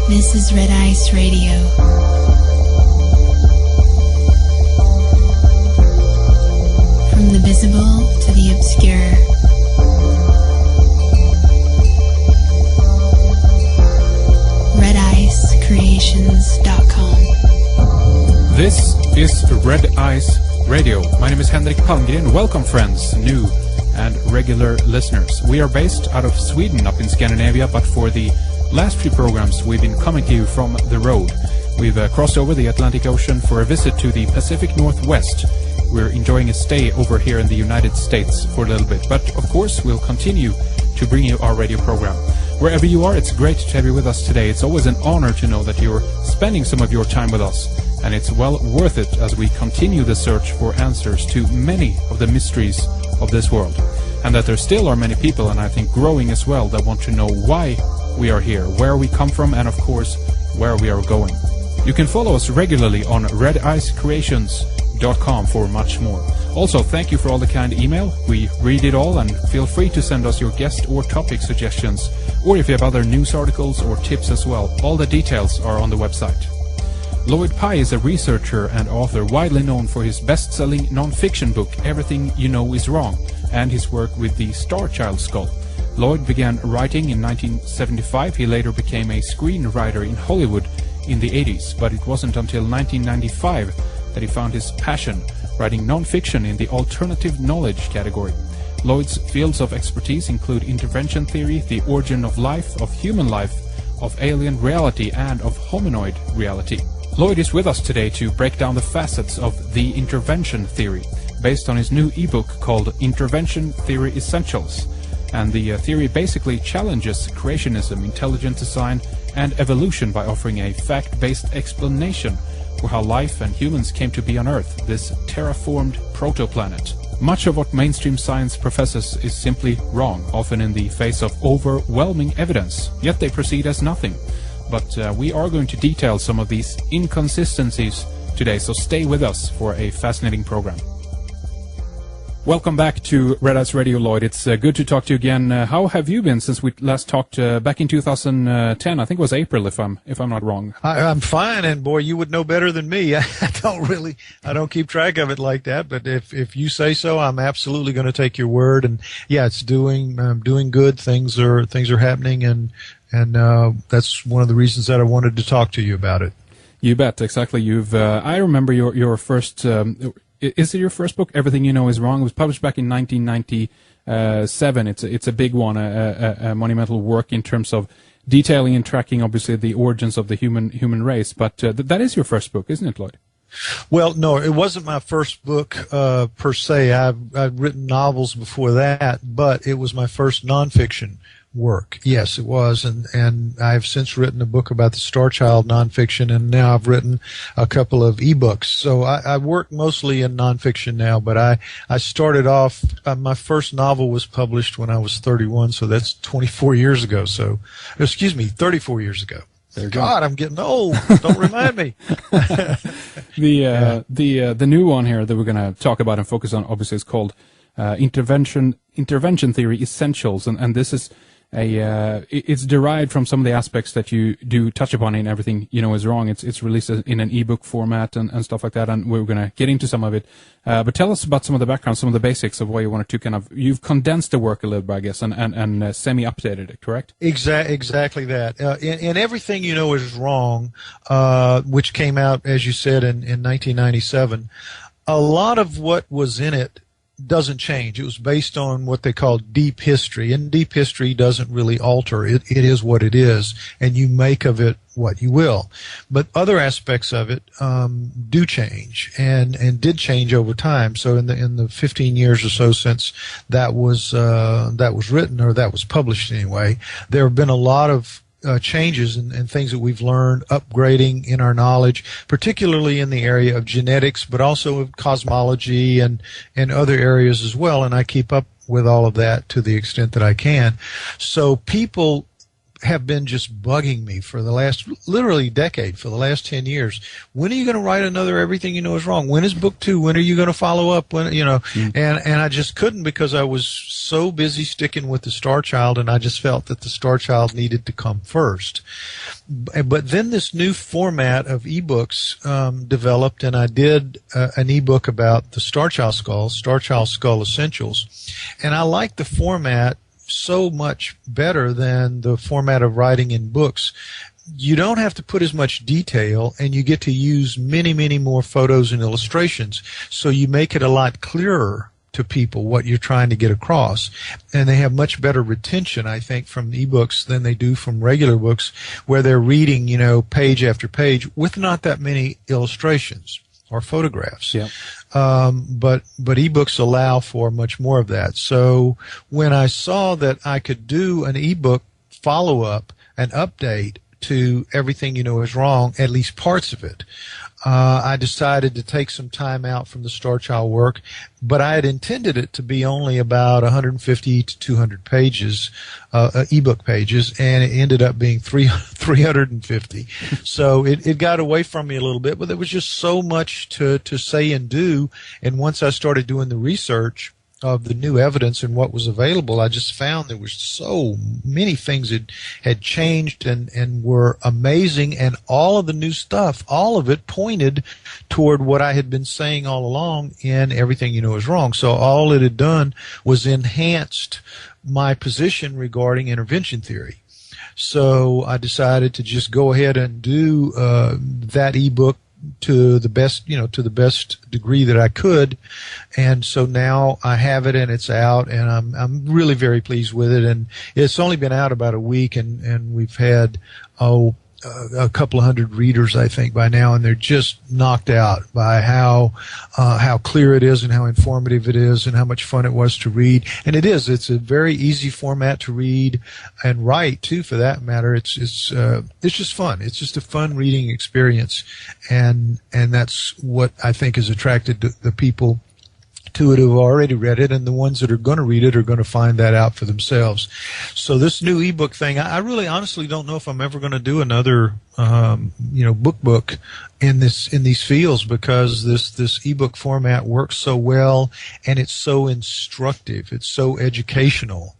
This is Red Ice Radio. From the visible to the obscure. RedIceCreations.com. This is Red Ice Radio. My name is Henrik Palmgren. Welcome, friends, new and regular listeners. We are based out of Sweden, up in Scandinavia, but for the last few programs we've been coming to you from the road. We've crossed over the Atlantic Ocean for a visit to the Pacific Northwest. We're enjoying a stay over here in the United States for a little bit, but of course we'll continue to bring you our radio program. Wherever you are, it's great to have you with us today. It's always an honor to know that you're spending some of your time with us, and it's well worth it as we continue the search for answers to many of the mysteries of this world, and that there still are many people, and I think growing as well, that want to know why we are here, where we come from, and of course where we are going. You can follow us regularly on RedIceCreations.com for much more. Also, thank you for all the kind email. We read it all, and feel free to send us your guest or topic suggestions, or if you have other news articles or tips as well. All the details are on the website. Lloyd Pye is a researcher and author widely known for his best-selling nonfiction book, Everything You Know Is Wrong, and his work with the Starchild skull. Lloyd began writing in 1975. He later became a screenwriter in Hollywood in the 80s, but it wasn't until 1995 that he found his passion, writing nonfiction in the alternative knowledge category. Lloyd's fields of expertise include intervention theory, the origin of life, of human life, of alien reality, and of hominoid reality. Lloyd is with us today to break down the facets of the intervention theory, based on his new ebook called Intervention Theory Essentials. And the theory basically challenges creationism, intelligent design, and evolution by offering a fact-based explanation for how life and humans came to be on Earth, this terraformed protoplanet. Much of what mainstream science professes is simply wrong, often in the face of overwhelming evidence, yet they proceed as nothing. But we are going to detail some of these inconsistencies today, so stay with us for a fascinating program. Welcome back to Red Ice Radio, Lloyd. It's good to talk to you again. How have you been since we last talked back in 2010? I think it was April, if I'm not wrong. I'm fine, and boy, you would know better than me. I don't keep track of it like that. But if you say so, I'm absolutely going to take your word. And yeah, it's doing good. Things are happening, and that's one of the reasons that I wanted to talk to you about it. You bet, exactly. I remember your first. Is it your first book, Everything You Know Is Wrong? It was published back in 1997. It's a big one, a monumental work in terms of detailing and tracking, obviously, the origins of the human race. But that is your first book, isn't it, Lloyd? Well, no, it wasn't my first book per se. I've written novels before that, but it was my first nonfiction work. Yes, it was, and I've since written a book about the Starchild nonfiction, and now I've written a couple of ebooks. So I work mostly in nonfiction now, but I started off, my first novel was published when I was 31, so that's 24 years ago. 34 years ago. God, I'm getting old. Don't remind me. The new one here that we're going to talk about and focus on, obviously, is called Intervention Theory Essentials, and this is it's derived from some of the aspects that you do touch upon in Everything You Know Is Wrong. It's released in an ebook format and stuff like that, and we're going to get into some of it. But tell us about some of the background, some of the basics of why you wanted to you've condensed the work a little bit, I guess, and semi-updated it, correct? Exactly that. In Everything You Know Is Wrong, which came out, as you said, in 1997, a lot of what was in it doesn't change. It was based on what they call deep history, and deep history doesn't really alter. It is what it is, and you make of it what you will. But other aspects of it do change, and did change over time. So in the 15 years or so since that was written, or that was published anyway, there have been a lot of changes and things that we've learned, upgrading in our knowledge, particularly in the area of genetics, but also of cosmology and other areas as well. And I keep up with all of that to the extent that I can. So people have been just bugging me for the last, literally decade, for the last 10 years. When are you going to write another Everything You Know Is Wrong? When is book 2? When are you going to follow up? When, and I just couldn't, because I was so busy sticking with the Starchild, and I just felt that the Starchild needed to come first. But then this new format of ebooks developed, and I did an ebook about the Starchild Skull Essentials, and I like the format so much better than the format of writing in books. You don't have to put as much detail, and you get to use many, many more photos and illustrations, so you make it a lot clearer to people what you're trying to get across. And they have much better retention, I think, from ebooks than they do from regular books, where they're reading, page after page with not that many illustrations or photographs. Yeah. But ebooks allow for much more of that. So when I saw that I could do an ebook follow-up, an update to Everything You Know Is Wrong, at least parts of it, I decided to take some time out from the Starchild work, but I had intended it to be only about 150 to 200 pages, ebook pages, and it ended up being 350. So it got away from me a little bit, but there was just so much to say and do. And once I started doing the research of the new evidence and what was available, I just found there were so many things that had changed and were amazing, and all of the new stuff, all of it pointed toward what I had been saying all along in Everything You Know Is Wrong. So all it had done was enhanced my position regarding intervention theory. So I decided to just go ahead and do that ebook to the best, to the best degree that I could. And so now I have it, and it's out, and I'm really very pleased with it. And it's only been out about a week, and we've had, a couple of hundred readers, I think, by now, and they're just knocked out by how clear it is and how informative it is and how much fun it was to read. And it's a very easy format to read and write too, for that matter. It's just fun. It's just a fun reading experience, and that's what I think has attracted the people to it who have already read it, and the ones that are going to read it are going to find that out for themselves. So this new ebook thing, I really honestly don't know if I'm ever going to do another book in these fields, because this ebook format works so well, and it's so instructive, it's so educational.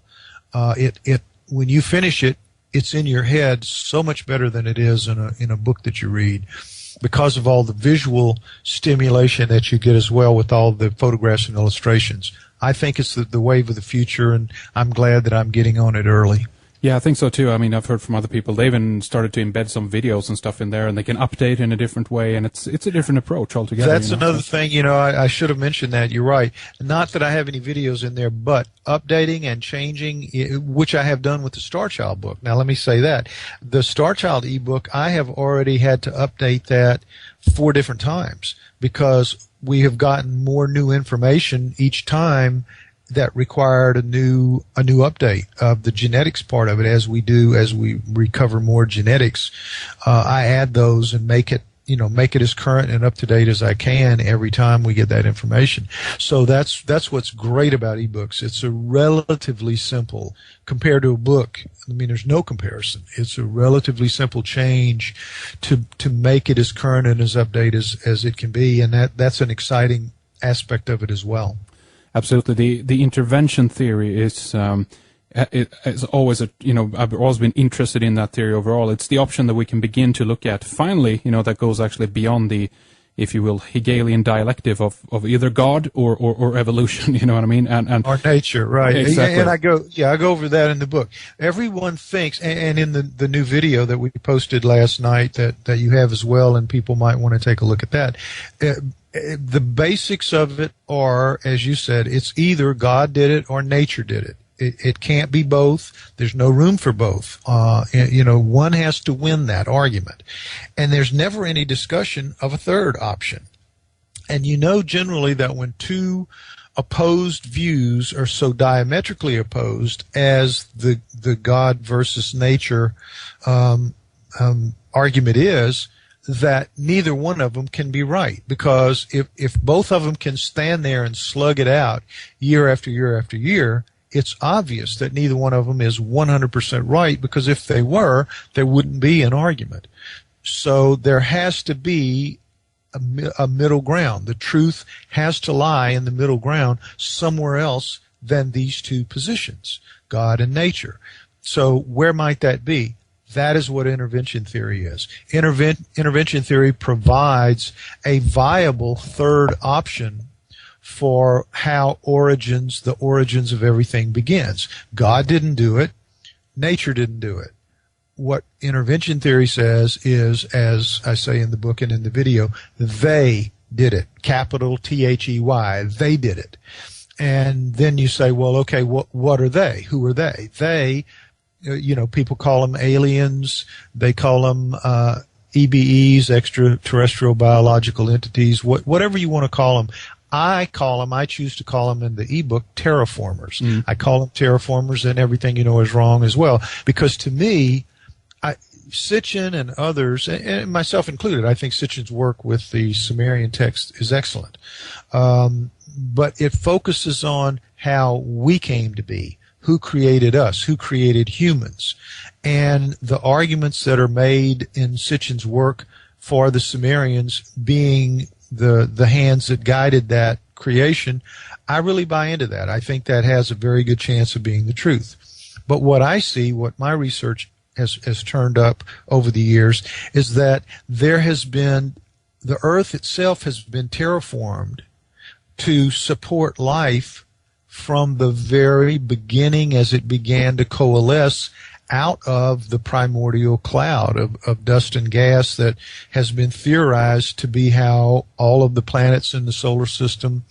When you finish it, it's in your head so much better than it is in a book that you read, because of all the visual stimulation that you get as well with all the photographs and illustrations. I think it's the wave of the future, and I'm glad that I'm getting on it early. Yeah, I think so too. I mean, I've heard from other people, they even started to embed some videos and stuff in there, and they can update in a different way, and it's a different approach altogether. That's another thing, I should have mentioned that. You're right. Not that I have any videos in there, but updating and changing, which I have done with the Starchild book. Now, let me say that. The Starchild ebook, I have already had to update that 4 different times, because we have gotten more new information each time that required a new update of the genetics part of it. As we recover more genetics, I add those and make it as current and up to date as I can every time we get that information. So that's what's great about ebooks. It's a relatively simple, compared to a book, I mean, there's no comparison. It's a relatively simple change to make it as current and as updated as it can be, and that's an exciting aspect of it as well. Absolutely. The intervention theory is it's always I've always been interested in that theory overall. It's the option that we can begin to look at finally, that goes actually beyond the, if you will, Hegelian dialective of either God or evolution, you know what I mean? And or nature, right. Exactly. And I go over that in the book. Everyone thinks, and in the new video that we posted last night that you have as well, and people might want to take a look at that. The basics of it are, as you said, it's either God did it or nature did it. It can't be both. There's no room for both. One has to win that argument. And there's never any discussion of a third option. And generally that when two opposed views are so diametrically opposed as the God versus nature argument is, that neither one of them can be right, because if both of them can stand there and slug it out year after year after year, it's obvious that neither one of them is 100% right, because if they were, there wouldn't be an argument. So there has to be a middle ground. The truth has to lie in the middle ground somewhere else than these two positions, God and nature. So where might that be? That is what intervention theory is. Intervention theory provides a viable third option for how the origins of everything begins. God didn't do it. Nature didn't do it. What intervention theory says is, as I say in the book and in the video, they did it. Capital T-H-E-Y. They did it. And then you say, well, okay, what are they? Who are they? They, people call them aliens. They call them EBEs, extraterrestrial biological entities, whatever you want to call them. I choose to call them in the ebook terraformers. I call them terraformers, and everything is wrong as well. Because to me, Sitchin and others, and myself included, I think Sitchin's work with the Sumerian text is excellent. But it focuses on how we came to be, who created us, who created humans. And the arguments that are made in Sitchin's work for the Sumerians being the hands that guided that creation, I really buy into that. I think that has a very good chance of being the truth. But what I see, what my research has turned up over the years, is that the earth itself has been terraformed to support life from the very beginning, as it began to coalesce out of the primordial cloud of dust and gas that has been theorized to be how all of the planets in the solar system,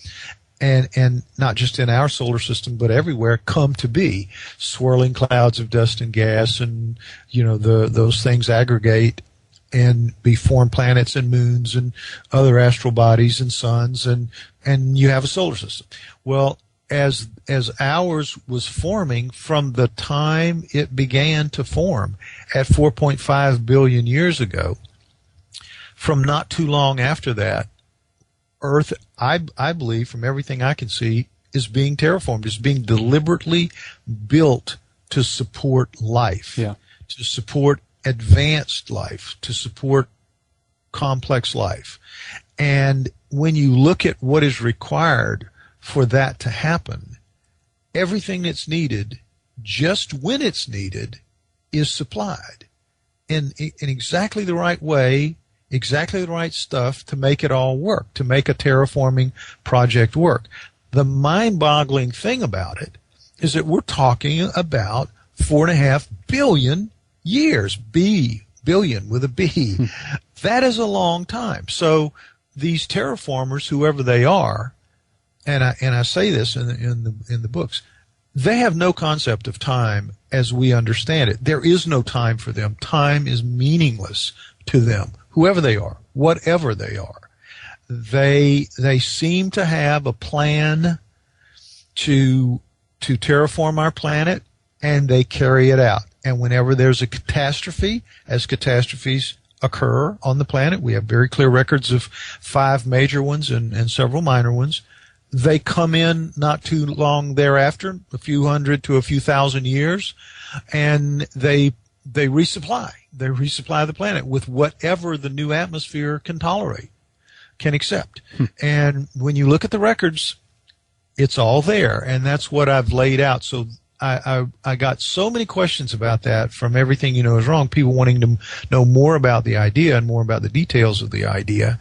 and not just in our solar system but everywhere, come to be. Swirling clouds of dust and gas, and those things aggregate and form planets and moons and other astral bodies and suns, and you have a solar system. Well, as ours was forming from the time it began to form at 4.5 billion years ago, from not too long after that, Earth, I believe, from everything I can see, is being terraformed, is being deliberately built to support life, to support advanced life, to support complex life. And when you look at what is required for that to happen, everything that's needed, just when it's needed, is supplied in exactly the right way, exactly the right stuff to make it all work, to make a terraforming project work. The mind-boggling thing about it is that we're talking about 4.5 billion years, billion with a B. That is a long time. So these terraformers, whoever they are, and I say this in the books, they have no concept of time as we understand it. There is no time for them. Time is meaningless to them, whoever they are, whatever they are. They seem to have a plan to terraform our planet, and they carry it out. And whenever there's a catastrophe, as catastrophes occur on the planet, we have very clear records of 5 major ones and several minor ones. They come in not too long thereafter, a few hundred to a few thousand years, and they resupply. They resupply the planet with whatever the new atmosphere can tolerate, can accept. And when you look at the records, it's all there, and that's what I've laid out. So I got so many questions about that from everything is wrong, people wanting to know more about the idea and more about the details of the idea.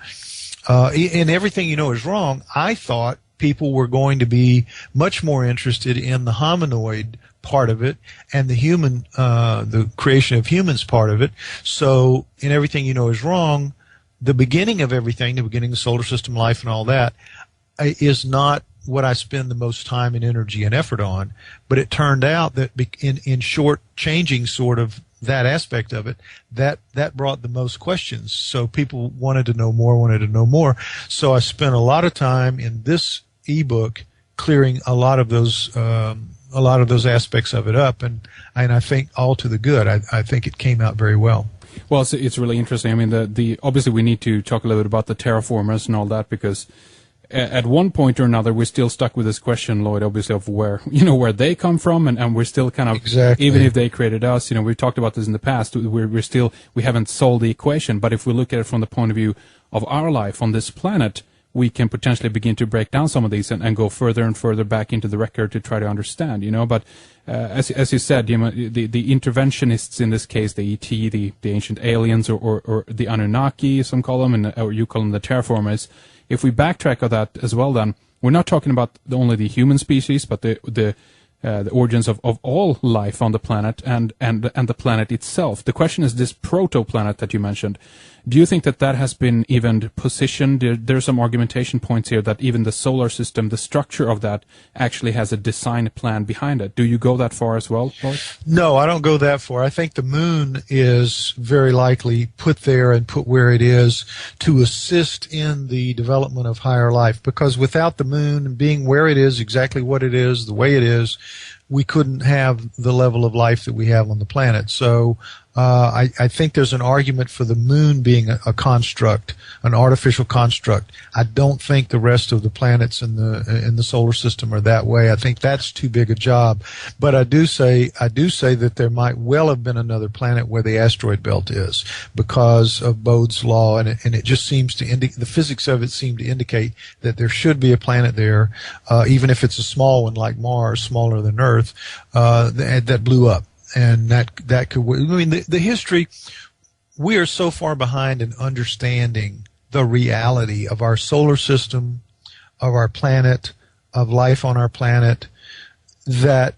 In everything is wrong, I thought people were going to be much more interested in the hominoid part of it and the human, the creation of humans part of it. So in everything is wrong, the beginning of everything, the beginning of the solar system, life, and all that, is not what I spend the most time and energy and effort on. But it turned out that in short changing sort of that aspect of it, that brought the most questions. So people wanted to know more. So I spent a lot of time in this ebook clearing a lot of those aspects of it up, and I think all to the good. I think it came out very well. Well, it's really interesting. I mean, the obviously we need to talk a little bit about the terraformers and all that, because at one point or another, we're still stuck with this question, Lloyd, obviously, of where they come from, and we're still kind of, exactly. Even if they created us, we've talked about this in the past, we haven't solved the equation, but if we look at it from the point of view of our life on this planet, we can potentially begin to break down some of these and go further and further back into the record to try to understand, but as you said, the interventionists in this case, the ET, the ancient aliens, or the Anunnaki, some call them, or you call them the terraformers. If we backtrack on that as well, then we're not talking about only the human species, but the origins of all life on the planet and the planet itself. The question is this proto-planet that you mentioned. Do you think that has been even positioned? There are some argumentation points here that even the solar system, the structure of that, actually has a design plan behind it. Do you go that far as well, Lloyd? No, I don't go that far. I think the moon is very likely put there and put where it is to assist in the development of higher life, because without the moon being where it is, exactly what it is, the way it is, we couldn't have the level of life that we have on the planet. So I think there's an argument for the moon being a construct, an artificial construct. I don't think the rest of the planets in the solar system are that way. I think that's too big a job. But I do say that there might well have been another planet where the asteroid belt is, because of Bode's law, and it just seems to indicate, the physics of it seem to indicate that there should be a planet there, even if it's a small one like Mars, smaller than Earth, that blew up. And that could, the history, we are so far behind in understanding the reality of our solar system, of our planet, of life on our planet, that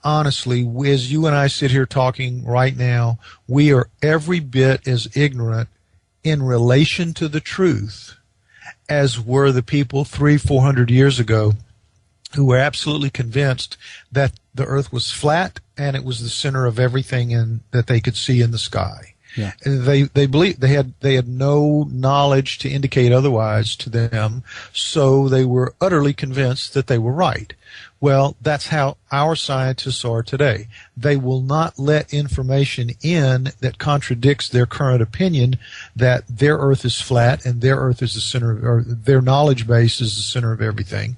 honestly, as you and I sit here talking right now, we are every bit as ignorant in relation to the truth as were the people 300-400 years ago who were absolutely convinced that the earth was flat and it was the center of everything that they could see in the sky. Yeah. They believed they had no knowledge to indicate otherwise to them, so they were utterly convinced that they were right. Well, that's how our scientists are today. They will not let information in that contradicts their current opinion that their earth is flat and their earth is the center, or their knowledge base is the center of everything.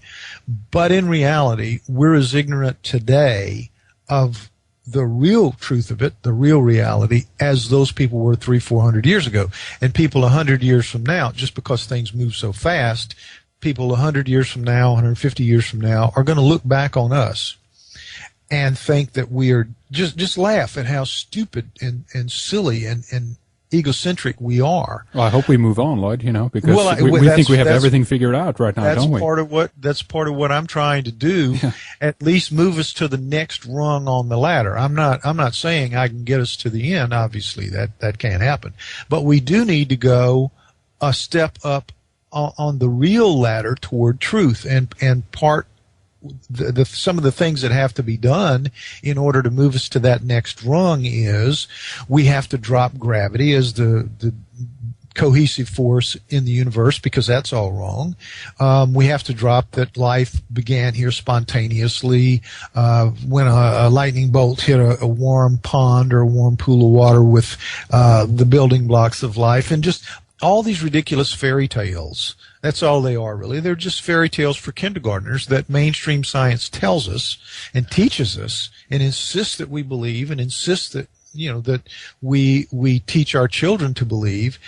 But in reality, we're as ignorant today of the real truth of it, the real reality, as those people were 300-400 years ago. And people 100 years from now, just because things move so fast, people 100 years from now, 150 years from now, are going to look back on us and think that we are just laugh at how stupid and silly and egocentric we are. Well, I hope we move on, Lloyd, because we think we have everything figured out right now, don't we? That's part of what I'm trying to do. Yeah. At least move us to the next rung on the ladder. I'm not saying I can get us to the end. Obviously, that can't happen. But we do need to go a step up on the real ladder toward truth, and some of the things that have to be done in order to move us to that next rung is we have to drop gravity as the cohesive force in the universe, because that's all wrong. We have to drop that life began here spontaneously when a lightning bolt hit a warm pond or a warm pool of water with the building blocks of life, and just all these ridiculous fairy tales. That's all they are, really. They're just fairy tales for kindergartners that mainstream science tells us and teaches us and insists that we believe, and insists that that we teach our children to believe,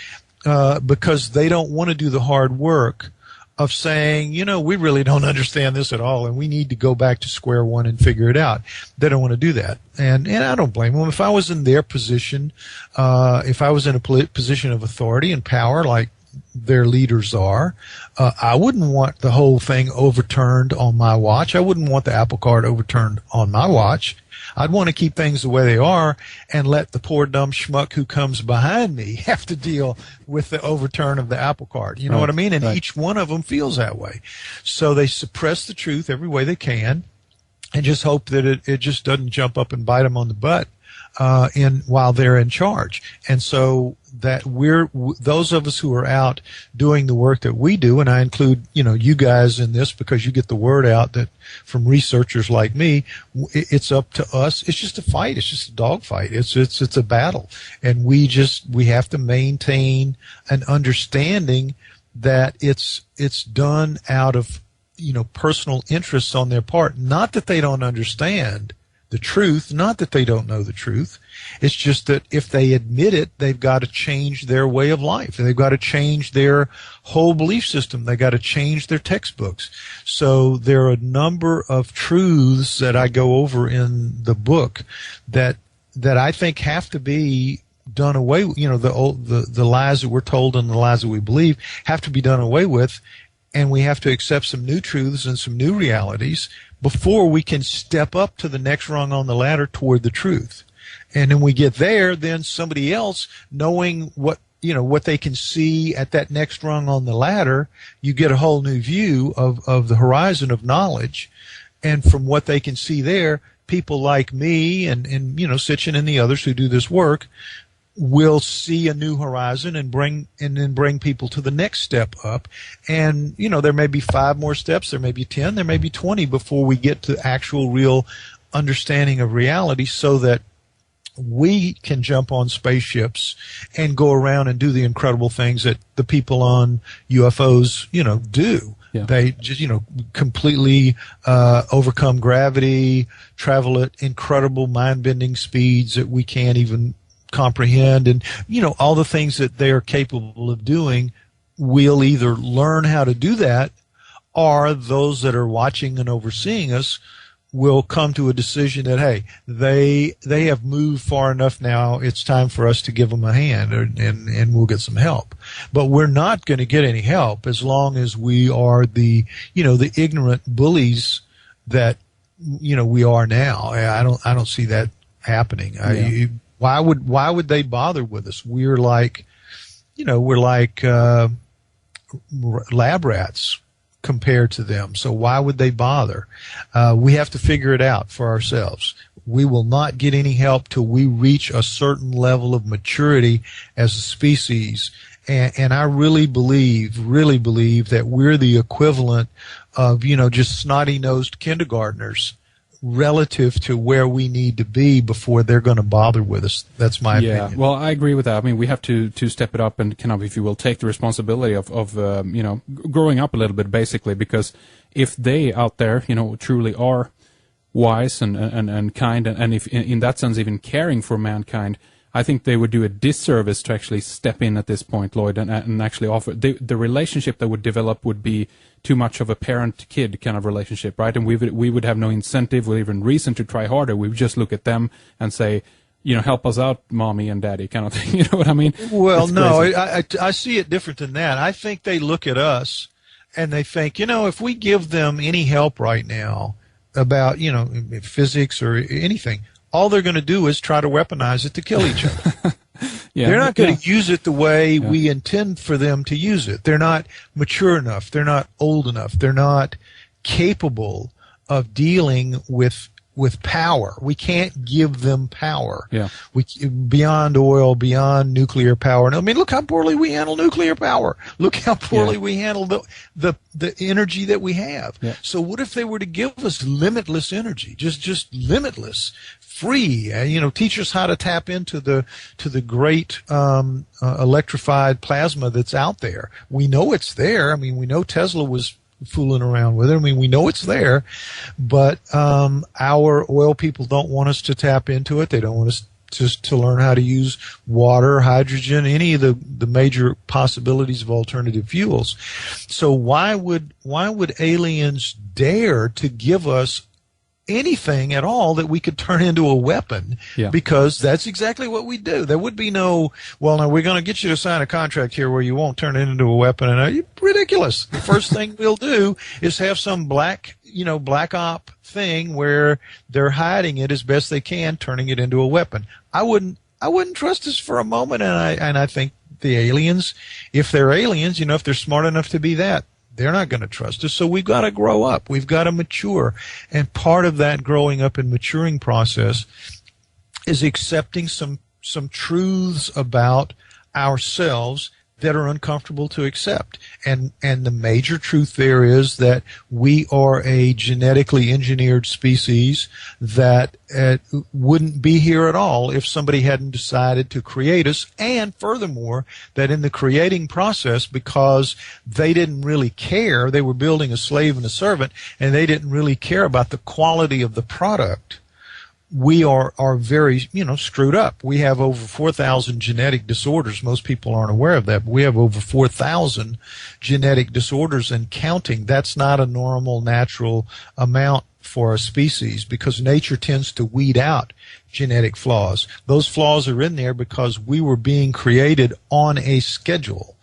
because they don't want to do the hard work of saying, we really don't understand this at all, and we need to go back to square one and figure it out. They don't want to do that, and I don't blame them. If I was in their position, if I was in a position of authority and power, like their leaders are, I wouldn't want the whole thing overturned on my watch. I wouldn't want the apple cart overturned on my watch. I'd want to keep things the way they are and let the poor dumb schmuck who comes behind me have to deal with the overturn of the apple cart. You know what I mean? And each one of them feels that way. So they suppress the truth every way they can and just hope that it just doesn't jump up and bite them on the butt while they're in charge. And so that those of us who are out doing the work that we do, and I include, you guys in this because you get the word out that from researchers like me, it's up to us. It's just a fight. It's just a dog fight. It's a battle. And we have to maintain an understanding that it's done out of, personal interests on their part. Not that they don't understand the truth, not that they don't know the truth. It's just that if they admit it, they've got to change their way of life. They've got to change their whole belief system. They've got to change their textbooks. So there are a number of truths that I go over in the book that I think have to be done away with. The lies that we're told and the lies that we believe have to be done away with, and we have to accept some new truths and some new realities before we can step up to the next rung on the ladder toward the truth. And then we get there, then somebody else, knowing what they can see at that next rung on the ladder, you get a whole new view of the horizon of knowledge. And from what they can see there, people like me and Sitchin and the others who do this work will see a new horizon and then bring people to the next step up. And, there may be 5 more steps, there may be 10, there may be 20 before we get to actual real understanding of reality, so that we can jump on spaceships and go around and do the incredible things that the people on UFOs, do. Yeah. They just, completely overcome gravity, travel at incredible mind-bending speeds that we can't even comprehend, and all the things that they are capable of doing. We'll either learn how to do that, or those that are watching and overseeing us will come to a decision that, hey, they have moved far enough now, it's time for us to give them a hand, and we'll get some help. But we're not going to get any help as long as we are the ignorant bullies that we are now. I don't see that happening. Yeah. Why would they bother with us? We're like lab rats compared to them. So why would they bother? We have to figure it out for ourselves. We will not get any help till we reach a certain level of maturity as a species. And I really believe that we're the equivalent of, just snotty-nosed kindergartners relative to where we need to be before they're going to bother with us. That's my opinion. Yeah, well, I agree with that. I mean, we have to step it up and kind of, if you will, take the responsibility of growing up a little bit, basically, because if they out there, truly are wise and kind, and if in that sense even caring for mankind, I think they would do a disservice to actually step in at this point, Lloyd, and actually offer. The relationship that would develop would be too much of a parent-kid kind of relationship, right? And we would have no incentive or even reason to try harder. We would just look at them and say, help us out, mommy and daddy, kind of thing. You know what I mean? Well, no, I see it different than that. I think they look at us and they think, if we give them any help right now about, physics or anything, all they're going to do is try to weaponize it to kill each other. Yeah, they're not going to use it the way we intend for them to use it. They're not mature enough. They're not old enough. They're not capable of dealing with power. We can't give them power. Yeah. Beyond oil, beyond nuclear power. I mean, look how poorly we handle nuclear power. Look how poorly we handle the energy that we have. Yeah. So what if they were to give us limitless energy? Just limitless, free. Teach us how to tap into the great electrified plasma that's out there. We know it's there. I mean, we know Tesla was fooling around with it. I mean, we know it's there, but our oil people don't want us to tap into it. They don't want us to learn how to use water, hydrogen, any of the major possibilities of alternative fuels. So why would aliens dare to give us anything at all that we could turn into a weapon? Yeah. Because that's exactly what we do. There would be no, well, now we're going to get you to sign a contract here where you won't turn it into a weapon. And ridiculous. The first thing we'll do is have some black op thing where they're hiding it as best they can, turning it into a weapon. I wouldn't trust this for a moment. And I think the aliens, if they're aliens, if they're smart enough to be that, they're not going to trust us. So we've got to grow up. We've got to mature. And part of that growing up and maturing process is accepting some truths about ourselves that are uncomfortable to accept. And the major truth there is that we are a genetically engineered species that wouldn't be here at all if somebody hadn't decided to create us. And furthermore, that in the creating process, because they didn't really care, they were building a slave and a servant, and they didn't really care about the quality of the product, we are very, screwed up. We have over 4,000 genetic disorders. Most people aren't aware of that, but we have over 4,000 genetic disorders and counting. That's not a normal, natural amount for a species, because nature tends to weed out genetic flaws. Those flaws are in there because we were being created on a schedule.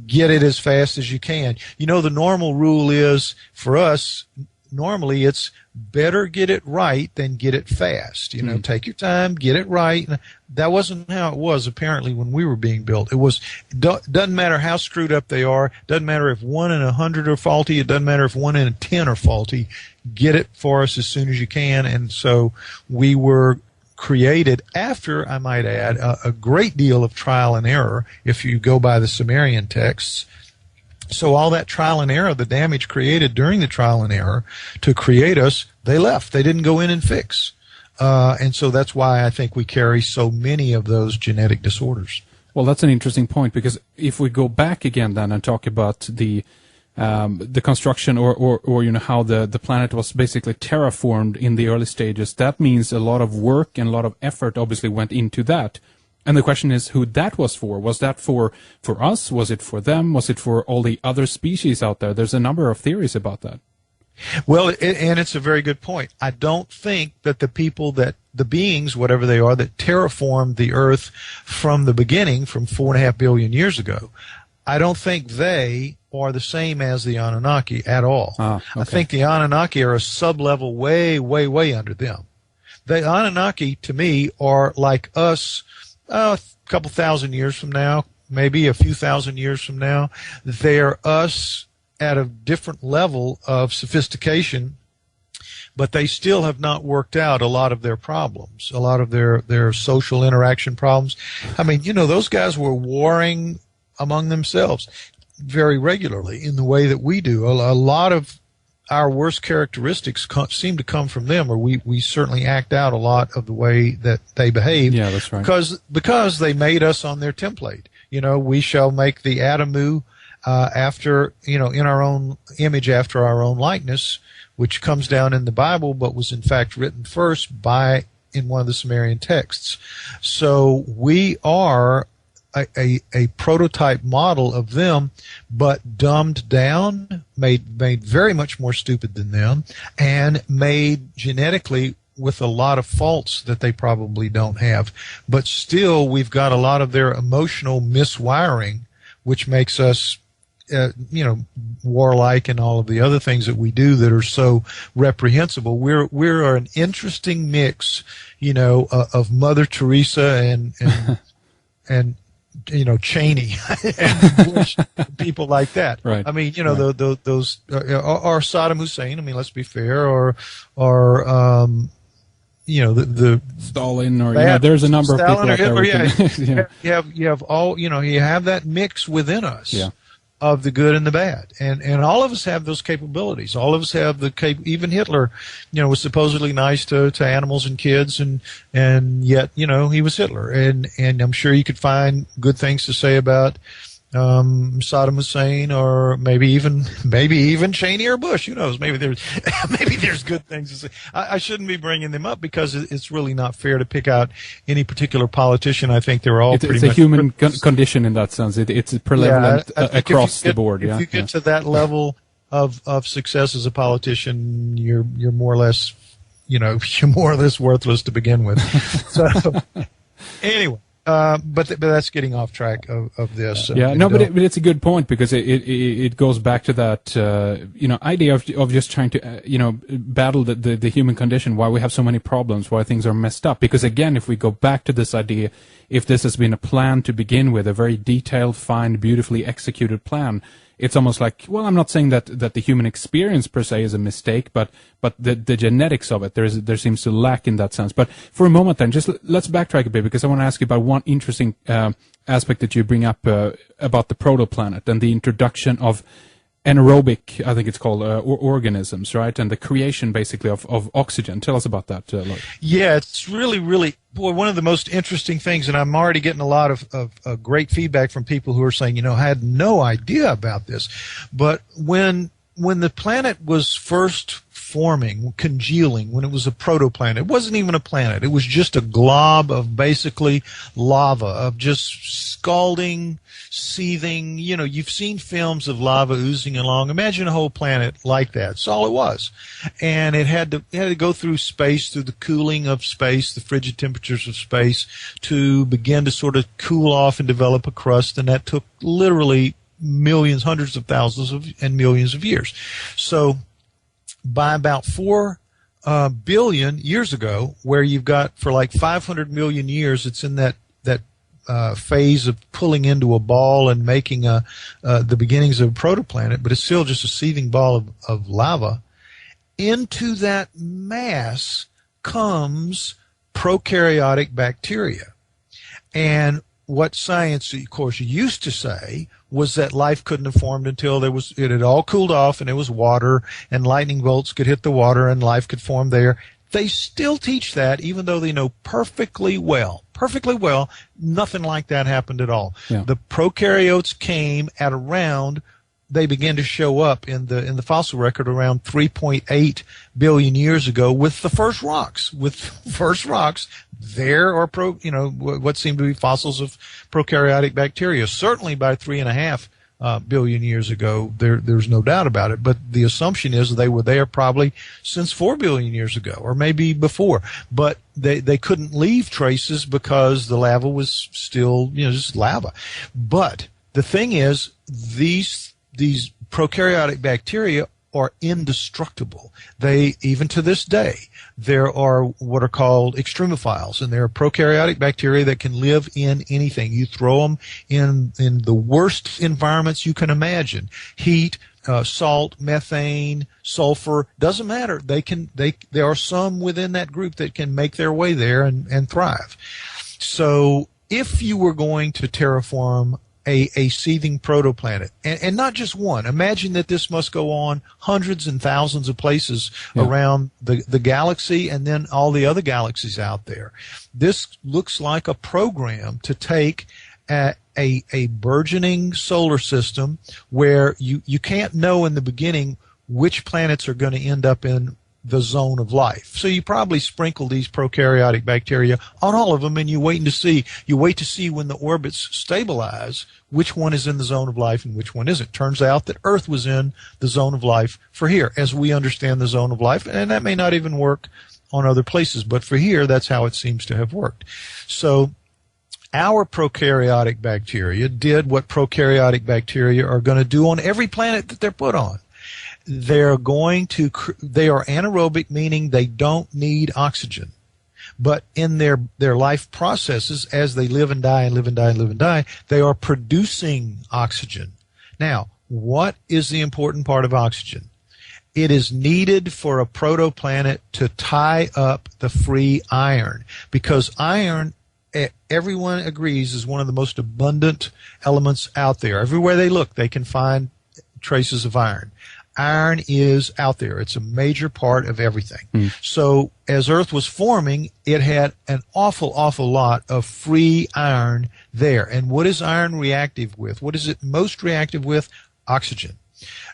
Get it as fast as you can. The normal rule is, for us, normally it's better get it right than get it fast. Take your time, get it right. That wasn't how it was apparently when we were being built. It was, doesn't matter how screwed up they are, doesn't matter if 1 in 100 are faulty, it doesn't matter if 1 in 10 are faulty, get it for us as soon as you can. And so we were created after, I might add, a great deal of trial and error if you go by the Sumerian texts. So all that trial and error, the damage created during the trial and error to create us, they left. They didn't go in and fix. And so that's why I think we carry so many of those genetic disorders. Well, that's an interesting point, because if we go back again then and talk about the construction or how the planet was basically terraformed in the early stages, that means a lot of work and a lot of effort obviously went into that. And the question is who that was for. Was that for us? Was it for them? Was it for all the other species out there? There's a number of theories about that. Well, and it's a very good point. I don't think that the beings, whatever they are, that terraformed the Earth from the beginning, from 4.5 billion years ago, I don't think they are the same as the Anunnaki at all. Okay. I think the Anunnaki are a sub-level way, way, way under them. The Anunnaki, to me, are like us a couple thousand years from now, maybe a few thousand years from now. They're us at a different level of sophistication, but they still have not worked out a lot of their problems, a lot of their social interaction problems. I mean, those guys were warring among themselves very regularly in the way that we do. A lot of our worst characteristics seem to come from them, or we certainly act out a lot of the way that they behave. Yeah, that's right. Because they made us on their template. We shall make the Adamu after, in our own image, after our own likeness, which comes down in the Bible, but was in fact written first in one of the Sumerian texts. So we are a prototype model of them, but dumbed down, made very much more stupid than them, and made genetically with a lot of faults that they probably don't have. But still, we've got a lot of their emotional miswiring, which makes us, warlike and all of the other things that we do that are so reprehensible. We're an interesting mix, of Mother Teresa and Cheney and Bush, people like that. Right. I mean, those or Saddam Hussein. I mean, let's be fair, or the Stalin, or there's a number Stalin of people out there. You have all, you have that mix within us. Yeah. Of the good and the bad, and all of us have those capabilities. All of us have even Hitler, was supposedly nice to animals and kids, and yet he was Hitler, and I'm sure you could find good things to say about Saddam Hussein, or maybe even Cheney or Bush. Who knows? Maybe there's good things to say. I shouldn't be bringing them up because it's really not fair to pick out any particular politician. I think they're all pretty much. It's a human condition in that sense. It's prevalent across the board. If you get to that level of success as a politician, you're more or less, you're more or less worthless to begin with. So anyway. But that's getting off track of this. But it's a good point, because it goes back to that idea of just trying to battle the human condition, why we have so many problems, why things are messed up. Because again, if we go back to this idea, if this has been a plan to begin with, a very detailed, fine, beautifully executed plan, it's almost like, well, I'm not saying that the human experience per se is a mistake, but the genetics of it, there seems to lack in that sense. But for a moment then, just let's backtrack a bit, because I want to ask you about one interesting aspect that you bring up about the protoplanet and the introduction of anaerobic, I think it's called, organisms, right? And the creation, basically, of oxygen. Tell us about that, Lloyd. Yeah, it's really, really, boy, one of the most interesting things, and I'm already getting a lot of great feedback from people who are saying, I had no idea about this. But when the planet was first forming, congealing, when it was a protoplanet, it wasn't even a planet. It was just a glob of basically lava, of just scalding, seething. You've seen films of lava oozing along. Imagine a whole planet like that. That's all it was. And it had to go through space, through the cooling of space, the frigid temperatures of space, to begin to sort of cool off and develop a crust. And that took literally millions, hundreds of thousands and millions of years. So by about 4 billion years ago, where you've got for like 500 million years, it's in that phase of pulling into a ball and making the beginnings of a protoplanet, but it's still just a seething ball of lava. Into that mass comes prokaryotic bacteria. And what science, of course, used to say was that life couldn't have formed until it had all cooled off and it was water, and lightning bolts could hit the water and life could form there. They still teach that, even though they know perfectly well, nothing like that happened at all. Yeah. The prokaryotes came at around, they began to show up in the fossil record around 3.8 billion years ago with the first rocks. There are what seem to be fossils of prokaryotic bacteria. Certainly by 3.5 billion years ago, there's no doubt about it. But the assumption is they were there probably since 4 billion years ago, or maybe before. But they couldn't leave traces because the lava was still just lava. But the thing is, these prokaryotic bacteria are indestructible. They, even to this day, there are what are called extremophiles, and there are prokaryotic bacteria that can live in anything. You throw them in the worst environments you can imagine. Heat, salt, methane, sulfur, doesn't matter. There are some within that group that can make their way there and thrive. So if you were going to terraform a seething protoplanet, and not just one. Imagine that this must go on hundreds and thousands of places around the galaxy, and then all the other galaxies out there. This looks like a program to take a burgeoning solar system where you can't know in the beginning which planets are going to end up in the zone of life. So you probably sprinkle these prokaryotic bacteria on all of them, and you wait to see when the orbits stabilize which one is in the zone of life and which one isn't. Turns out that Earth was in the zone of life for here, as we understand the zone of life, and that may not even work on other places, but for here, that's how it seems to have worked. So our prokaryotic bacteria did what prokaryotic bacteria are going to do on every planet that they're put on. They are anaerobic, meaning they don't need oxygen. But in their life processes, as they live and die and live and die and live and die, they are producing oxygen. Now, what is the important part of oxygen? It is needed for a protoplanet to tie up the free iron, because iron, everyone agrees, is one of the most abundant elements out there. Everywhere they look, they can find traces of iron. Iron is out there. It's a major part of everything. So as Earth was forming, it had an awful lot of free iron there. And what is iron reactive with? What is it most reactive with? Oxygen.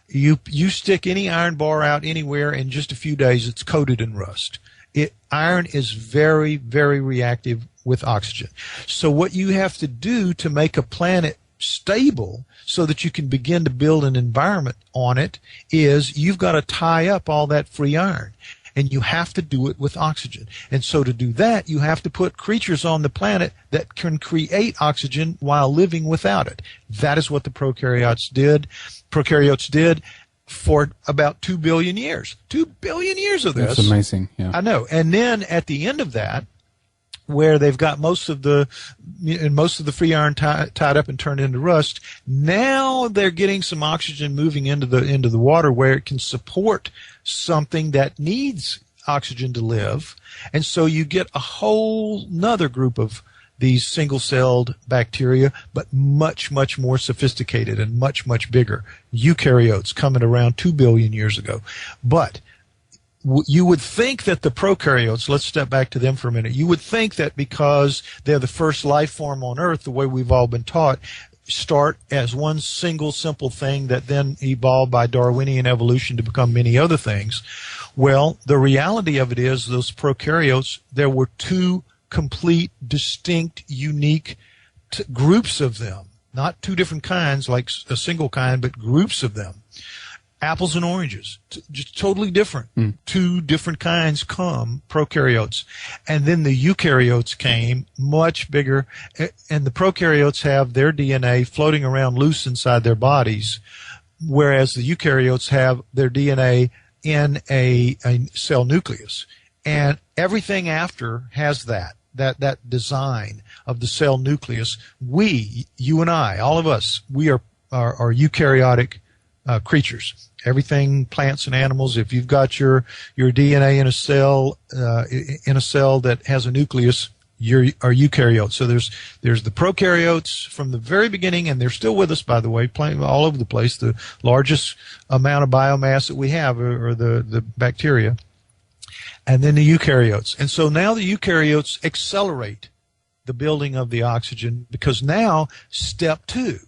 You stick any iron bar out anywhere, in just a few days it's coated in rust. Iron is very, very reactive with oxygen. So what you have to do to make a planet stable so that you can begin to build an environment on it is you've got to tie up all that free iron, and you have to do it with oxygen. And so to do that, you have to put creatures on the planet that can create oxygen while living without it. That is what the prokaryotes did for about 2 billion years. 2 billion years of this. That's amazing. Yeah. I know. And then at the end of that, where they've got most of the free iron tied up and turned into rust. Now they're getting some oxygen moving into the water where it can support something that needs oxygen to live. And so you get a whole nother group of these single-celled bacteria, but much, much more sophisticated and much, much bigger. Eukaryotes coming around 2 billion years ago. But you would think that the prokaryotes, let's step back to them for a minute, you would think that because they're the first life form on Earth, the way we've all been taught, start as one single simple thing that then evolved by Darwinian evolution to become many other things. Well, the reality of it is those prokaryotes, there were two complete, distinct, unique groups of them. Not two different kinds like a single kind, but groups of them. Apples and oranges, just totally different. Two different kinds come, prokaryotes. And then the eukaryotes came, much bigger, and the prokaryotes have their DNA floating around loose inside their bodies, whereas the eukaryotes have their DNA in a cell nucleus. And everything after has that design of the cell nucleus. We, you and I, all of us, we are eukaryotic creatures. Everything, plants and animals, if you've got your DNA in a cell that has a nucleus, are eukaryotes. So there's the prokaryotes from the very beginning, and they're still with us, by the way, playing all over the place. The largest amount of biomass that we have are the bacteria. And then the eukaryotes. And so now the eukaryotes accelerate the building of the oxygen, because now step 2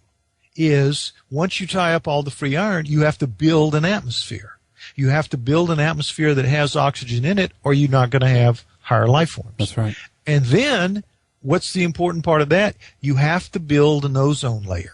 is once you tie up all the free iron, you have to build an atmosphere. You have to build an atmosphere that has oxygen in it, or you're not going to have higher life forms. That's right. And then what's the important part of that? You have to build an ozone layer.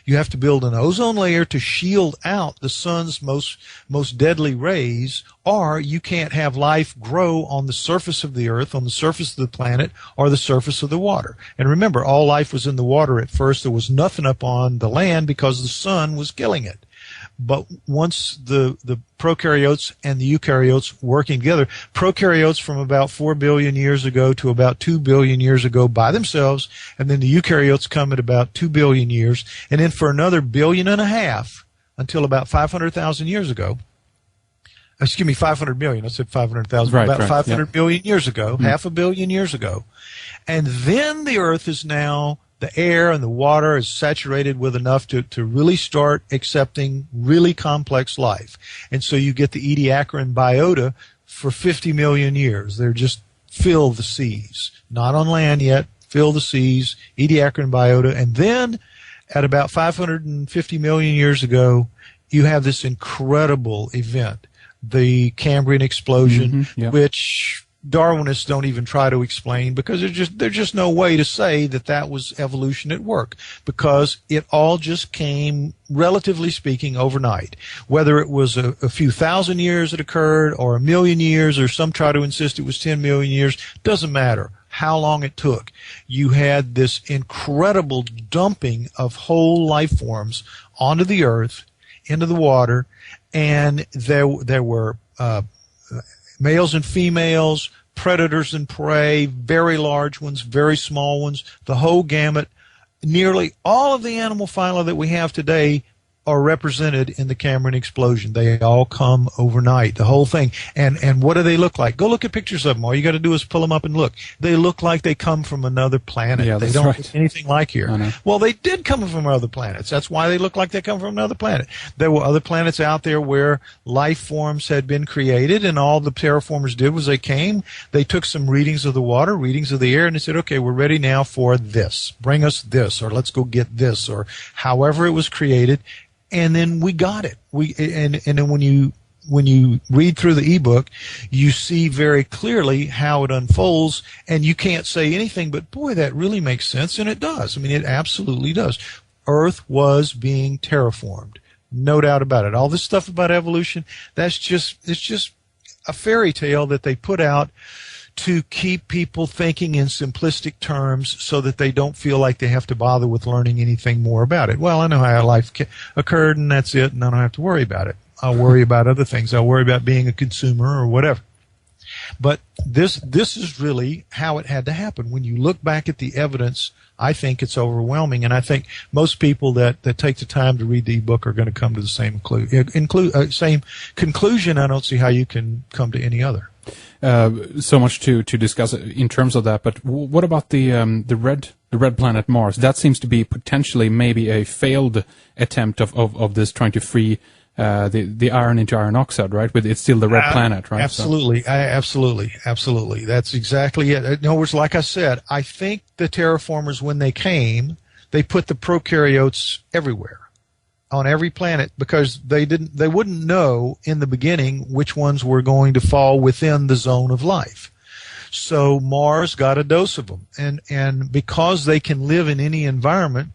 You have to build an ozone layer to shield out the sun's most deadly rays, or you can't have life grow on the surface of the earth, on the surface of the planet, or the surface of the water. And remember, all life was in the water at first. There was nothing up on the land because the sun was killing it. But once the prokaryotes and the eukaryotes working together, prokaryotes from about 4 billion years ago to about 2 billion years ago by themselves, and then the eukaryotes come at about 2 billion years, and then for another 1.5 billion until about 500,000 years ago, 500 million, I said 500,000, right, about right, 500 million years ago, 500 million years ago. And then the earth is now, the air and the water is saturated with enough to really start accepting really complex life. And so you get the Ediacaran biota for 50 million years. They're just fill the seas. Not on land yet, fill the seas, Ediacaran biota. And then at about 550 million years ago, you have this incredible event, the Cambrian explosion, which Darwinists don't even try to explain, because there's just no way to say that was evolution at work, because it all just came, relatively speaking, overnight. Whether it was a few thousand years it occurred, or 1 million years, or some try to insist it was 10 million years, doesn't matter how long it took. You had this incredible dumping of whole life forms onto the earth, into the water, and there were males and females, predators and prey, very large ones, very small ones, the whole gamut. Nearly all of the animal phyla that we have today are represented in the Cambrian explosion. They all come overnight, the whole thing. And what do they look like? Go look at pictures of them. All you got to do is pull them up and look. They look like they come from another planet. Yeah, they that's don't right. look anything like here. Well, they did come from other planets. That's why they look like they come from another planet. There were other planets out there where life forms had been created, and all the terraformers did was they took some readings of the water, readings of the air, and they said, okay, we're ready now for this. Bring us this, or let's go get this, or however it was created. And then we got it. And then when you read through the ebook, you see very clearly how it unfolds, and you can't say anything but, boy, that really makes sense, and it does. I mean, it absolutely does. Earth was being terraformed, no doubt about it. All this stuff about evolution, it's just a fairy tale that they put out to keep people thinking in simplistic terms so that they don't feel like they have to bother with learning anything more about it. Well, I know how life occurred, and that's it, and I don't have to worry about it. I'll worry about other things. I'll worry about being a consumer or whatever. But this is really how it had to happen. When you look back at the evidence, I think it's overwhelming, and I think most people that take the time to read the book are going to come to the same same conclusion. I don't see how you can come to any other. So much to discuss in terms of that, but what about the red planet Mars? That seems to be potentially maybe a failed attempt of this trying to free the iron into iron oxide, right? But it's still the red planet, right? Absolutely, absolutely. That's exactly it. In other words, like I said, I think the terraformers, when they came, they put the prokaryotes everywhere, on every planet, because they wouldn't know in the beginning which ones were going to fall within the zone of life. So Mars got a dose of them, and because they can live in any environment,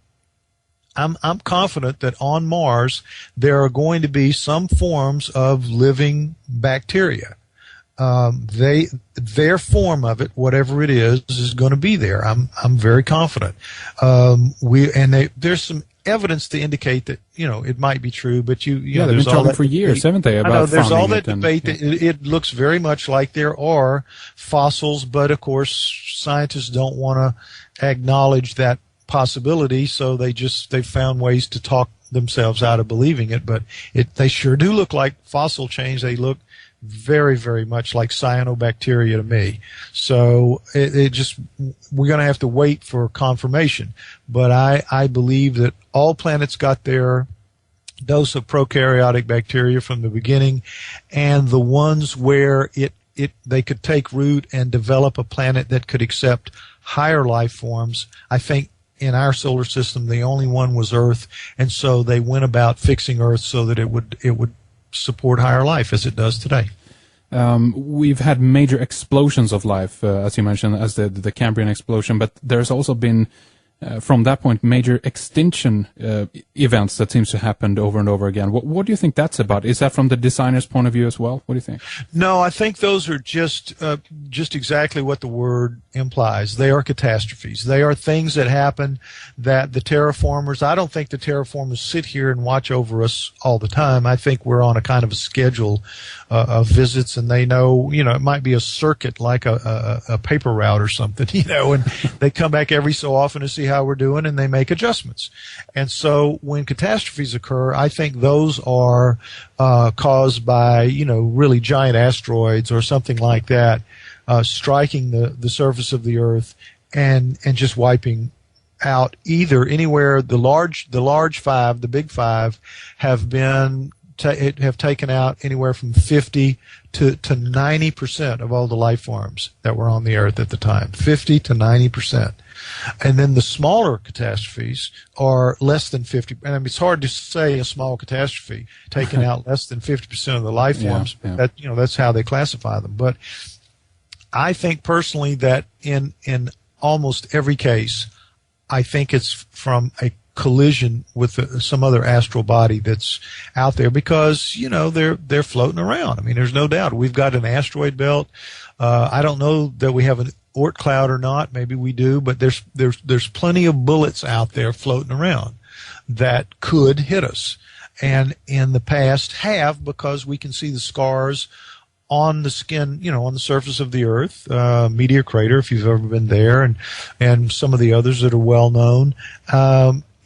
I'm confident that on Mars there are going to be some forms of living bacteria. Their form of it, whatever it is going to be there. I'm very confident. There's some evidence to indicate that it might be true, but they've been talking for years, haven't they? About there's all that debate. That it looks very much like there are fossils, but of course scientists don't want to acknowledge that possibility, so they've found ways to talk themselves out of believing it. But they sure do look like fossil chains. They look very, very much like cyanobacteria to me. So we're going to have to wait for confirmation. But I believe that all planets got their dose of prokaryotic bacteria from the beginning, and the ones where they could take root and develop a planet that could accept higher life forms. I think in our solar system, the only one was Earth, and so they went about fixing Earth so that it would support higher life as it does today. We've had major explosions of life, as you mentioned, as the Cambrian explosion, but there's also been, from that point, major extinction events that seems to happen over and over again. What do you think that's about? Is that from the designer's point of view as well? What do you think? No, I think those are just exactly what the word implies. They are catastrophes. They are things that happen that the terraformers, I don't think the terraformers sit here and watch over us all the time. I think we're on a kind of a schedule of visits, and they know, it might be a circuit like a paper route or something, and they come back every so often to see how we're doing, and they make adjustments. And so when catastrophes occur, I think those are caused by, really giant asteroids or something like that, striking the surface of the Earth and just wiping out anywhere. The large five, the big five, have taken out anywhere from 50 to 90% of all the life forms that were on the Earth at the time. 50 to 90%. And then the smaller catastrophes are less than 50. And it's hard to say a small catastrophe taking out less than 50% of the life forms. Yeah. That's how they classify them. But I think personally that in almost every case, I think it's from a collision with some other astral body that's out there, because they're floating around. I mean, there's no doubt we've got an asteroid belt. I don't know that we have an Oort cloud or not. Maybe we do, but there's plenty of bullets out there floating around that could hit us, and in the past have, because we can see the scars on the skin, on the surface of the Earth, Meteor Crater, if you've ever been there, and some of the others that are well known.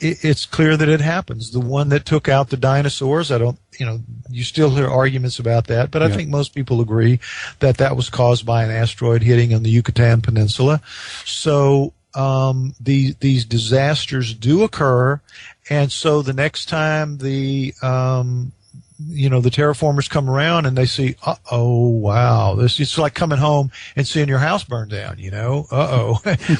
It's clear that it happens. The one that took out the dinosaurs, you still hear arguments about that, but I think most people agree that was caused by an asteroid hitting on the Yucatan Peninsula. So these disasters do occur, and so the next time the terraformers come around and they see, wow, it's like coming home and seeing your house burn down,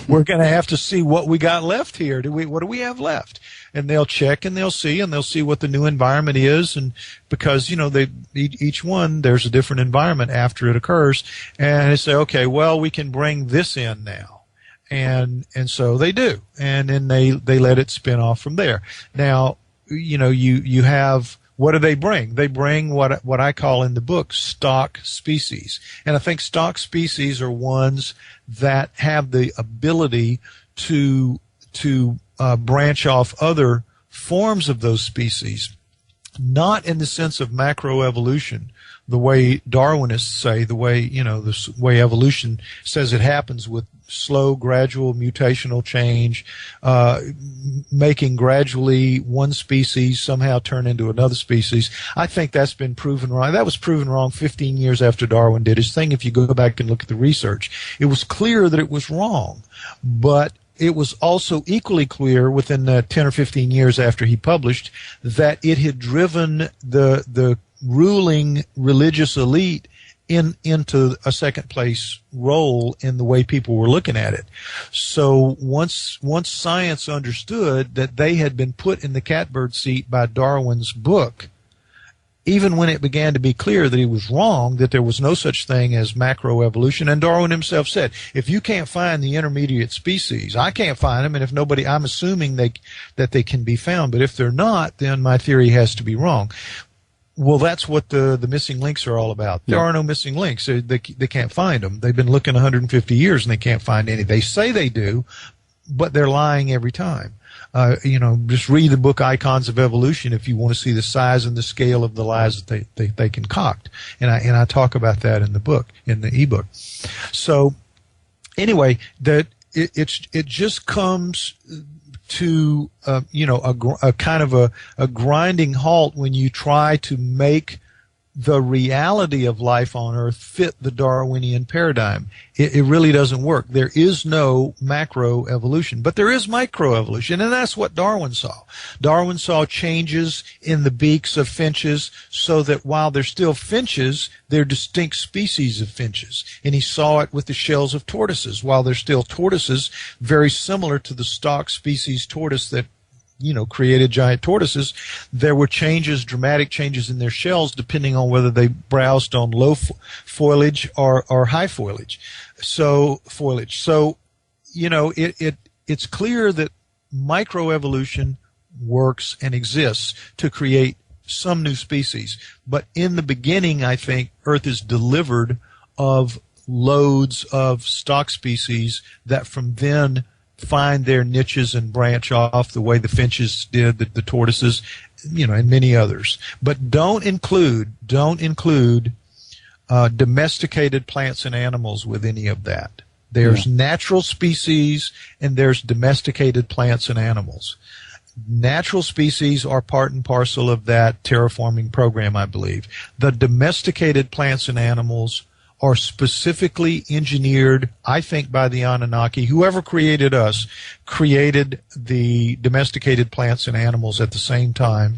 we're going to have to see what we got left here. What do we have left? And they'll check and they'll see what the new environment is. And because, each one, there's a different environment after it occurs. And they say, okay, well, we can bring this in now. And so they do. And then they let it spin off from there. Now, you have, what do they bring? They bring what I call in the book stock species. And I think stock species are ones that have the ability to branch off other forms of those species, not in the sense of macroevolution, the way Darwinists say, the way, the way evolution says it happens with slow, gradual mutational change, making gradually one species somehow turn into another species. I think that's been proven wrong. That was proven wrong 15 years after Darwin did his thing. If you go back and look at the research, it was clear that it was wrong, but it was also equally clear within 10 or 15 years after he published that it had driven the ruling religious elite into a second place role in the way people were looking at it. So once science understood that they had been put in the catbird seat by Darwin's book, even when it began to be clear that he was wrong, that there was no such thing as macroevolution, and Darwin himself said, if you can't find the intermediate species, I can't find them, and if nobody, I'm assuming that they can be found, but if they're not, then my theory has to be wrong. Well, that's what the missing links are all about. There are no missing links. They can't find them. They've been looking 150 years and they can't find any. They say they do, but they're lying every time. Just read the book Icons of Evolution if you want to see the size and the scale of the lies that they concoct. And I talk about that in the book, in the ebook. So anyway, it just comes to a kind of a grinding halt when you try to make the reality of life on Earth fit the Darwinian paradigm. It really doesn't work. There is no macroevolution, but there is microevolution, and that's what Darwin saw. Darwin saw changes in the beaks of finches so that while they're still finches, they're distinct species of finches. And he saw it with the shells of tortoises. While they're still tortoises, very similar to the stock species tortoise that created giant tortoises, there were dramatic changes in their shells depending on whether they browsed on low foliage or high foliage. So, it's clear that microevolution works and exists to create some new species. But in the beginning, I think Earth is delivered of loads of stock species that from then find their niches and branch off the way the finches did, the tortoises, and many others. But don't include domesticated plants and animals with any of that. There's natural species and there's domesticated plants and animals. Natural species are part and parcel of that terraforming program, I believe. The domesticated plants and animals are specifically engineered, I think, by the Anunnaki. Whoever created us created the domesticated plants and animals at the same time.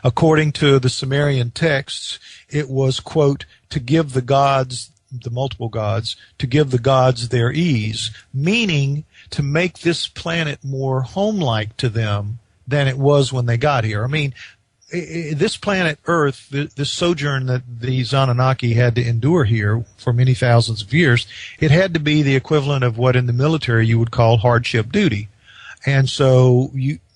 According to the Sumerian texts, it was, quote, to give the gods, the multiple gods, to give the gods their ease, meaning to make this planet more home-like to them than it was when they got here. I mean, this planet Earth, this sojourn that these Anunnaki had to endure here for many thousands of years, it had to be the equivalent of what in the military you would call hardship duty. And so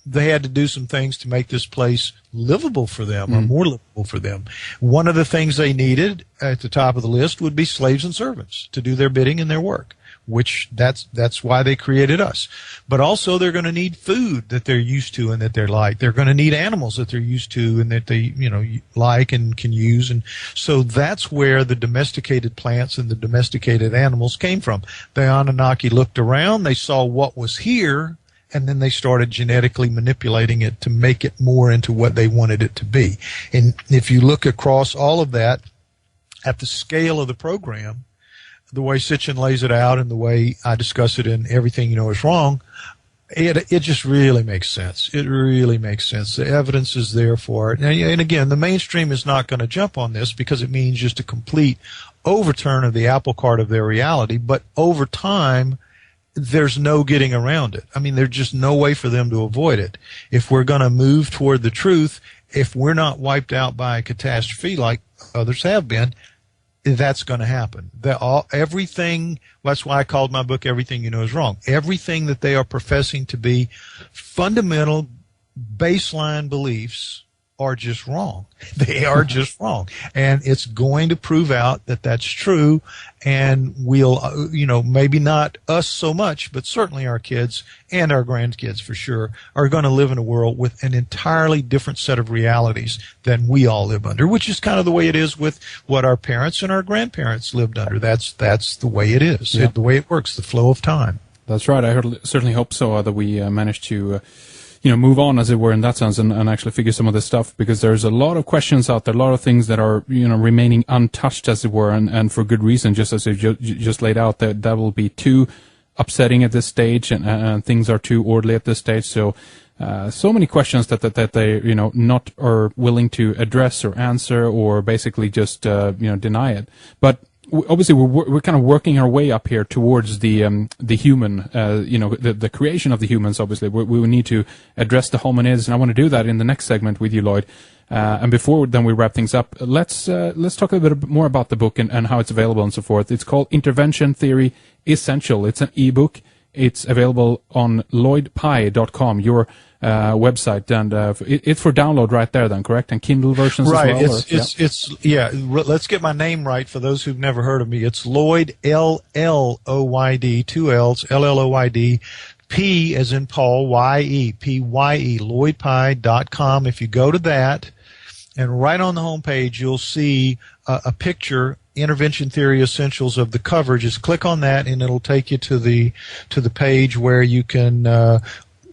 they had to do some things to make this place livable for them, or more livable for them. One of the things they needed at the top of the list would be slaves and servants to do their bidding and their work, which that's why they created us. But also they're going to need food that they're used to and that they're like. They're going to need animals that they're used to and that they, like and can use. And so that's where the domesticated plants and the domesticated animals came from. The Anunnaki looked around, they saw what was here, and then they started genetically manipulating it to make it more into what they wanted it to be. And if you look across all of that at the scale of the program, the way Sitchin lays it out and the way I discuss it in Everything You Know Is Wrong, it just really makes sense. It really makes sense. The evidence is there for it. And again, the mainstream is not going to jump on this because it means just a complete overturn of the apple cart of their reality. But over time, there's no getting around it. I mean, there's just no way for them to avoid it. If we're going to move toward the truth, if we're not wiped out by a catastrophe like others have been, that's going to happen. Everything, that's why I called my book Everything You Know Is Wrong. Everything that they are professing to be fundamental baseline beliefs are just wrong. They are just wrong. And it's going to prove out that that's true. And we'll, maybe not us so much, but certainly our kids and our grandkids for sure are going to live in a world with an entirely different set of realities than we all live under, which is kind of the way it is with what our parents and our grandparents lived under. That's the way it is, the way it works, the flow of time. That's right. I certainly hope so, that we manage to move on, as it were, in that sense, and actually figure some of this stuff, because there's a lot of questions out there, a lot of things that are, remaining untouched, as it were, and for good reason, just as you just laid out, that will be too upsetting at this stage, and things are too orderly at this stage. So many questions that they, not are willing to address or answer, or basically just, deny it. But obviously, we're kind of working our way up here towards the human, the creation of the humans. Obviously, we need to address the hominids, and I want to do that in the next segment with you, Lloyd. And before then we wrap things up, let's talk a bit more about the book and how it's available and so forth. It's called Intervention Theory Essential. It's an ebook. It's available on lloydpye.com, your website, and it's for download right there, then, correct? And Kindle versions right. as well? Let's get my name right for those who've never heard of me. It's Lloyd, L-L-O-Y-D, two L's, L-L-O-Y-D, P as in Paul, Y-E, P-Y-E, lloydpye.com. If you go to that, and right on the homepage, you'll see a picture, Intervention Theory Essentials, of the cover. Just click on that, and it'll take you to the page where you can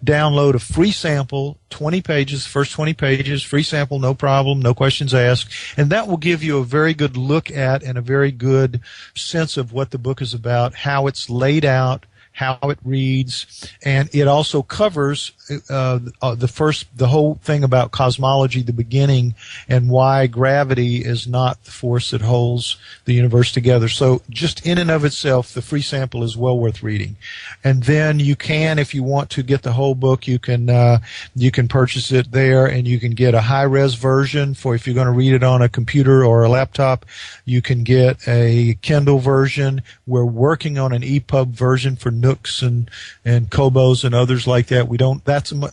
download a free sample, 20 pages, first 20 pages, free sample, no problem, no questions asked, and that will give you a very good look at and a very good sense of what the book is about, how it's laid out, how it reads, and it also covers the whole thing about cosmology, the beginning, and why gravity is not the force that holds the universe together. So just in and of itself, the free sample is well worth reading. And then you can, if you want to get the whole book, you can purchase it there, and you can get a high-res version for if you're going to read it on a computer or a laptop. You can get a Kindle version. We're working on an EPUB version for Nooks and Kobos and others like that.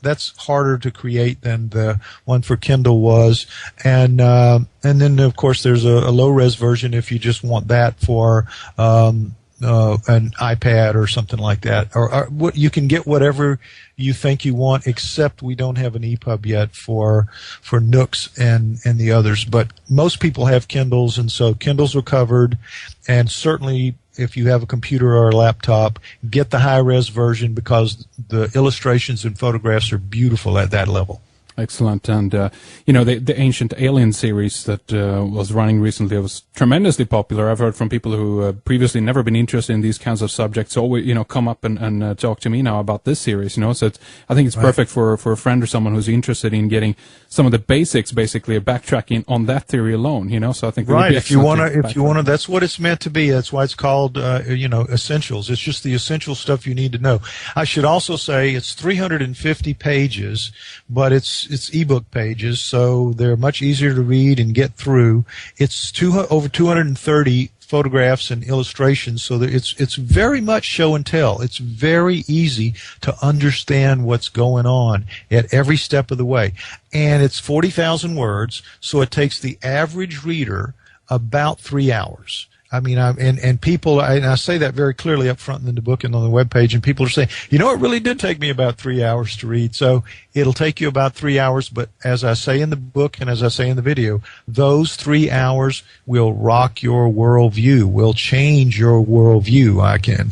That's harder to create than the one for Kindle was, and then of course there's a low res version if you just want that for an iPad or something like that. Or what you can get whatever you think you want, except we don't have an EPUB yet for Nooks and the others. But most people have Kindles, and so Kindles are covered, and certainly if you have a computer or a laptop, get the high-res version because the illustrations and photographs are beautiful at that level. Excellent. And, the Ancient Alien series that was running recently was tremendously popular. I've heard from people who previously never been interested in these kinds of subjects always, come up and talk to me now about this series, So I think it's perfect for a friend or someone who's interested in getting some of the basics, basically, backtracking on that theory alone, So I think right. If you want to, that's what it's meant to be. That's why it's called, essentials. It's just the essential stuff you need to know. I should also say it's 350 pages, but it's ebook pages, so they're much easier to read and get through. It's over 230 photographs and illustrations, so that it's very much show and tell. It's very easy to understand what's going on at every step of the way. And it's 40,000 words, so it takes the average reader about 3 hours. I mean, and people, I say that very clearly up front in the book and on the webpage, and people are saying, it really did take me about 3 hours to read. So it'll take you about 3 hours, but as I say in the book and as I say in the video, those 3 hours will rock your worldview, will change your worldview.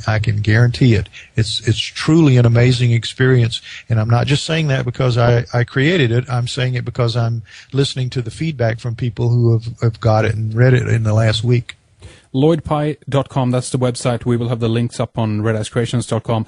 I can guarantee it. It's truly an amazing experience, and I'm not just saying that because I created it. I'm saying it because I'm listening to the feedback from people who have got it and read it in the last week. lloydpye.com, that's the website. We will have the links up on redicecreations.com.